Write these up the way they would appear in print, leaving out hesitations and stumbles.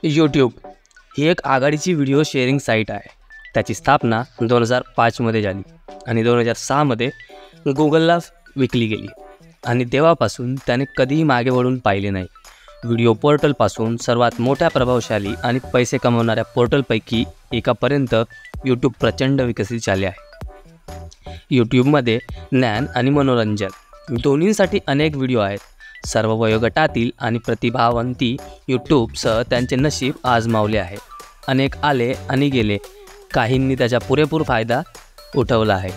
YouTube ही एक आघाडीची video sharing site आहे. त्याची स्थापना 2005मध्ये झाली आणि 2006मध्ये गुगलला विकली गेली आणि तेव्हापासून त्याने कधीही मागे वळून पाहिले नाही. व्हिडिओ पोर्टलपासून सर्वात मोठ्या प्रभावशाली आणि पैसे कमवणाऱ्या पोर्टलपैकी एकापर्यंत यूट्यूब प्रचंड विकसित झाले आहे. यूट्यूबमध्ये ज्ञान आणि मनोरंजन दोन्हींसाठी अनेक व्हिडिओ आहेत. सर्व वयोगटातील आणि प्रतिभावंती यूट्यूबसह त्यांचे नशीब आजमावले आहे. अनेक आले आणि गेले, काहींनी त्याचा पुरेपूर फायदा उठवला आहे.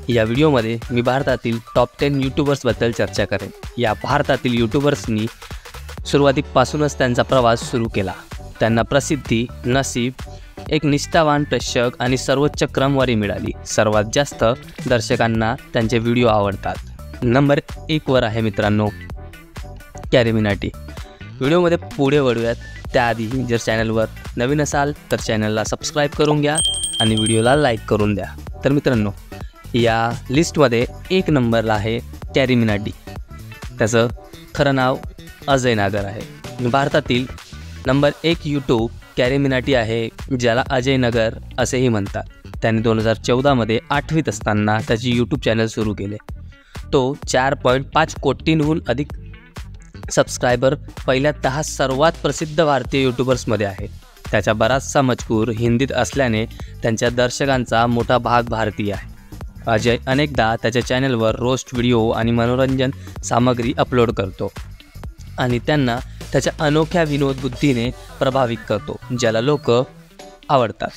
या व्हिडिओमध्ये मी भारतातील टॉप 10 यूट्यूबर्सबद्दल चर्चा करेन. या भारतातील यूट्यूबर्सनी सुरुवातीपासूनच त्यांचा प्रवास सुरू केला. त्यांना प्रसिद्धी, नशीब, एक निष्ठावान प्रेक्षक आणि सर्वोच्च क्रमवारी मिळाली. सर्वात जास्त दर्शकांना त्यांचे व्हिडिओ आवडतात. नंबर 1वर आहे मित्रांनो कॅरी मिनाटी. व्हिडिओमध्ये पुढे वळूयात त्याआधी जर चॅनलवर नवीन असाल तर चॅनलला सबस्क्राईब करून घ्या आणि व्हिडिओला लाईक करून द्या. तर मित्रांनो, या लिस्टमध्ये 1 नंबरला आहे कॅरी मिनाटी. त्याचं खरं नाव अजय नागर आहे. भारतातील नंबर 1 यूट्यूब कॅरी मिनाटी आहे, ज्याला अजय नगर असेही म्हणतात. त्याने 2014मध्ये 8वीत असताना त्याचे यूट्यूब चॅनल सुरू केले. तो 4.5 कोटींहून अधिक सबस्क्रायबर पहिल्या 10 सर्वात प्रसिद्ध भारतीय यूट्यूबर्समध्ये आहे. त्याचा बराचसा मजकूर हिंदीत असल्याने त्यांच्या दर्शकांचा मोठा भाग भारतीय आहे. अजय अनेकदा त्याच्या चॅनलवर रोस्ट व्हिडिओ आणि मनोरंजन सामग्री अपलोड करतो आणि त्यांना त्याच्या अनोख्या विनोदबुद्धीने प्रभावित करतो, ज्याला लोक आवडतात.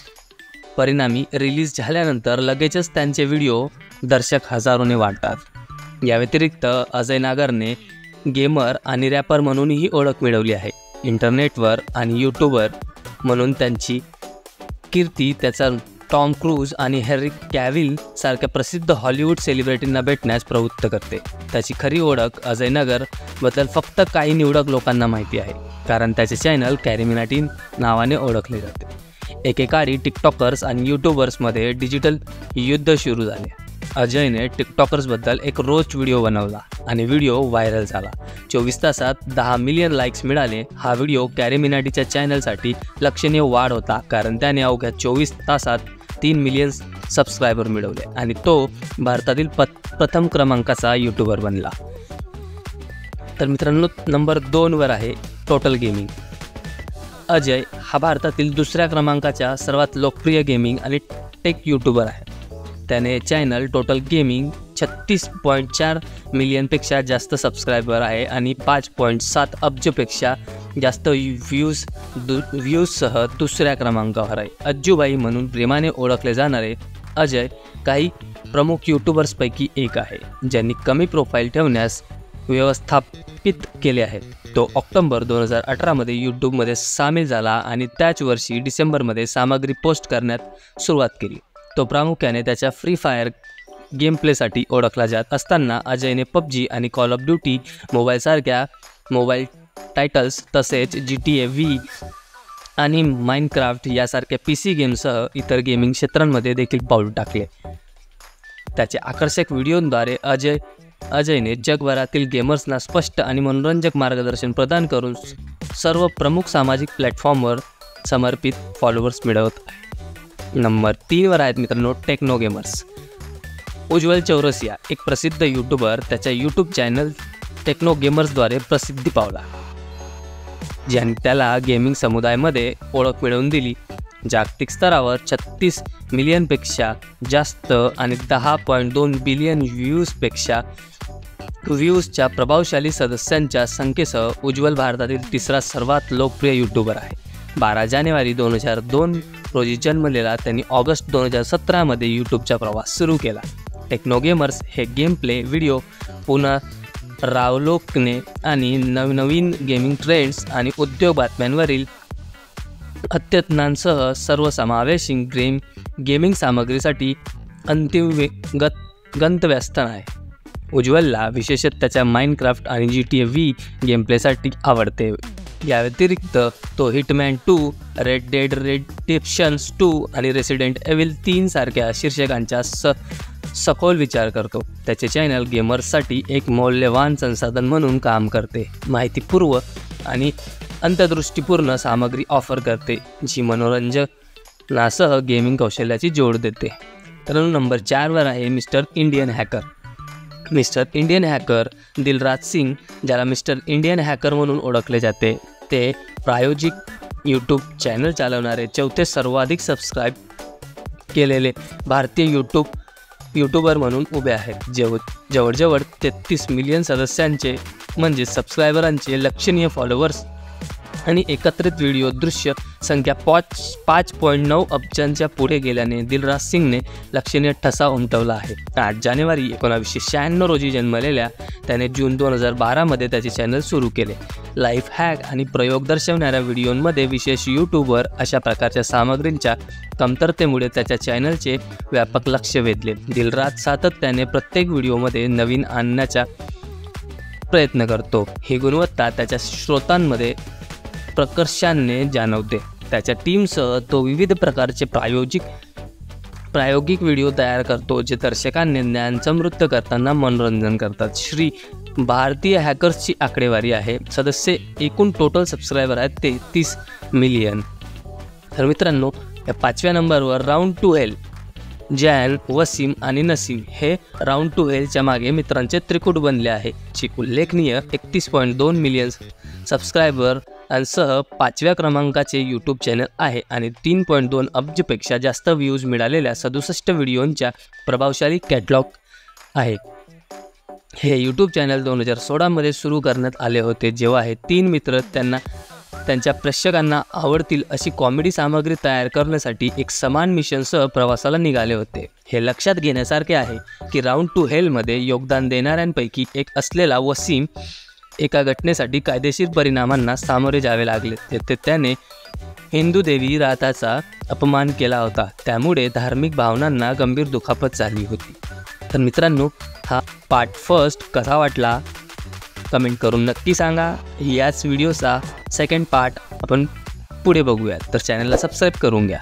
परिणामी रिलीज झाल्यानंतर लगेचच त्यांचे व्हिडिओ दर्शक हजारोने वाढतात. या व्यतिरिक्त अजय नागरने गेमर आणि रॅपर म्हणूनही ओळख मिळवली आहे. इंटरनेटवर आणि यूट्यूबर म्हणून त्यांची कीर्ती त्याचा टॉम क्रूज आणि हेनरी कॅव्हिल सारख्या प्रसिद्ध हॉलिवूड सेलिब्रिटींना भेटण्यास प्रवृत्त करते. त्याची खरी ओळख अजय नगरबद्दल फक्त काही निवडक लोकांना माहिती आहे, कारण त्याचे चॅनल कॅरी मिनाटी नावाने ओळखले जाते. एकेकाळी टिकटॉकर्स आणि यूट्यूबर्समध्ये डिजिटल युद्ध सुरू झाले. अजयने टिकटॉकर्सबद्दल एक रोस्ट व्हिडिओ बनवला आणि व्हिडिओ व्हायरल झाला. 24 तासात 10 मिलियन लाईक्स मिळाले. हा व्हिडिओ कॅरी मिनाटीच्या चॅनलसाठी लक्षणीय वाढ होता, कारण त्याने अवघ्या 24 तासात 3 मिलियन सबस्क्रायबर मिळवले आणि तो भारतातील प्रथम क्रमांकाचा यूट्यूबर बनला. तर मित्रांनो, नंबर 2वर आहे टोटल गेमिंग. अजय हा भारतातील 2ऱ्या क्रमांकाचा सर्वात लोकप्रिय गेमिंग आणि टेक यूट्यूबर आहे. त्याने चॅनल टोटल गेमिंग 36.4 मिलियनपेक्षा जास्त सबस्क्रायबर आहे आणि 5.7 अब्जपेक्षा जास्त व्ह्यूजसह 2ऱ्या क्रमांकावर आहे. अज्जूबाई म्हणून प्रेमाने ओळखले जाणारे अजय काही प्रमुख यूट्यूबर्सपैकी एक आहे, ज्यांनी कमी प्रोफाईल ठेवण्यास व्यवस्थापित केले आहे. तो ऑक्टोबर 2018मध्ये यूट्यूबमध्ये सामील झाला आणि त्याच वर्षी डिसेंबरमध्ये सामग्री पोस्ट करण्यात सुरुवात केली. तो प्रामुख्याने त्याच्या फ्री फायर गेम प्लेसाठी ओळखला जात असताना अजयने PUBG आणि कॉल ऑफ ड्युटी मोबाईलसारख्या मोबाईल टायटल्स तसेच GTA V आणि माइनक्राफ्ट यासारख्या PC गेमसह इतर गेमिंग क्षेत्रांमध्ये देखील पाऊल टाकले. त्याचे आकर्षक व्हिडिओद्वारे अजयने जगभरातील गेमर्सना स्पष्ट आणि मनोरंजक मार्गदर्शन प्रदान करून सर्व प्रमुख सामाजिक प्लॅटफॉर्मवर समर्पित फॉलोअर्स मिळवत आहे. नंबर 3वर आहेत मित्रांनो टेक्नो गेमर्स. उज्ज्वल चौरसिया एक प्रसिद्ध यूट्यूबर त्याच्या यूट्यूब चॅनल टेक्नो गेमर्सद्वारे प्रसिद्धी पावला, ज्याने त्याला गेमिंग समुदायामध्ये ओळख मिळवून दिली. जागतिक स्तरावर 36 मिलियनपेक्षा जास्त आणि 10.2 बिलियन व्ह्यूजच्या प्रभावशाली सदस्यांच्या संख्येसह उज्ज्वल भारतातील 3रा सर्वात लोकप्रिय यूट्यूबर आहे. 12 जानेवारी 2002 रोजी जन्मलेला त्यांनी ऑगस्ट 2017मध्ये यूट्यूबचा प्रवास सुरू केला. टेक्नो गेमर्स हे गेम प्ले, व्हिडिओ पुनरावलोकने आणि नवनवीन गेमिंग ट्रेंड्स आणि उद्योग बातम्यांवरील अद्यतनांसह सर्वसमावेशक गेमिंग सामग्रीसाठी अंतिम गंतव्यस्थान आहे. उज्ज्वलला विशेषतः त्याच्या माइनक्राफ्ट आणि GTA V गेम प्लेसाठी आवडते. या व्यतिरिक्त तो हिटमॅन 2, रेड डेड रेडेम्पशन 2 आणि रेसिडेंट एव्हिल 3 सारख्या शीर्षकांचा सखोल विचार करतो. त्याचे चॅनल गेमर्ससाठी एक मौल्यवान संसाधन म्हणून काम करते. माहितीपूर्व आणि अंतर्दृष्टीपूर्ण सामग्री ऑफर करते, जी मनोरंजनासह गेमिंग कौशल्याची जोड देते. तर नंबर 4वर आहे Mister Indian Hacker. Mister Indian Hacker Dilraj Singh, ज्याला मिस्टर इंडियन हॅकर म्हणून ओळखले जाते, ते प्रायोजिक यूट्यूब चॅनल चालवणारे चौथे सर्वाधिक सबस्क्राईब केलेले भारतीय यूट्यूबर म्हणून उभे आहेत. जवळजवळ 33 मिलियन सदस्यांचे म्हणजे सबस्क्रायबरांचे लक्षणीय फॉलोअर्स आणि एकत्रित व्हिडिओ दृश्य संख्या 5.9 अब्जांच्या पुढे गेल्याने दिलराज सिंगने लक्षणीय ठसा उमटवला आहे. 8 जानेवारी 1996 रोजी जन्मलेल्या त्याने जून 2012मध्ये त्याचे चॅनल सुरू केले. लाईफ हॅक आणि प्रयोग दर्शवणाऱ्या व्हिडिओंमध्ये विशेष यूट्यूबवर अशा प्रकारच्या सामग्रींच्या कमतरतेमुळे त्याच्या चॅनलचे व्यापक लक्ष वेधले. दिलराज सातत्याने प्रत्येक व्हिडिओमध्ये नवीन आणण्याचा प्रयत्न करतो. ही गुणवत्ता त्याच्या श्रोतांमध्ये प्रकर्षाने जाणवते. त्याच्या टीमसह तो विविध प्रकारचे प्रायोगिक व्हिडिओ तयार करतो, जे दर्शकांनी ज्ञान समृद्ध करताना मनोरंजन करतात. श्री भारतीय हॅकर्सची आकडेवारी आहे. सदस्य एकूण टोटल सबस्क्रायबर आहेत 33 मिलियन. तर मित्रांनो, या 5व्या नंबरवर Round to Hell. Zayn, Wasim आणि नसीम हे राऊंड टू हेलच्या मागे मित्रांचे त्रिकूट बनले आहे, जी उल्लेखनीय 31.2 मिलियन सबस्क्रायबर सह 5व्या क्रमांकाचे यूट्यूब चॅनल आहे आणि 3.2 अब्जपेक्षा जास्त व्ह्यूज मिळालेल्या 67 व्हिडिओंच्या प्रभावशाली कॅटलॉग आहे. हे यूट्यूब चॅनल 2016मध्ये सुरू करण्यात आले होते, जेव्हा हे 3 मित्र त्यांच्या प्रेक्षकांना आवडतील अशी कॉमेडी सामग्री तयार करण्यासाठी एक समान मिशनसह प्रवासाला निघाले होते. हे लक्षात घेण्यासारखे आहे की राऊंड टू हेलमध्ये योगदान देणाऱ्यांपैकी एक असलेला वसीम एका घटनेसाठी कायदेशीर परिणामांना सामोरे जावे लागले. तेथे त्याने हिंदू देवी राधाचा अपमान केला होता, त्यामुळे धार्मिक भावनांना गंभीर दुखापत झाली होती. तर मित्रांनो, हा पार्ट फर्स्ट कसा वाटला कमेंट करून नक्की सांगा. याच व्हिडिओचा सेकंड पार्ट आपण पुढे बघूयात, तर चॅनलला सबस्क्राईब करून घ्या.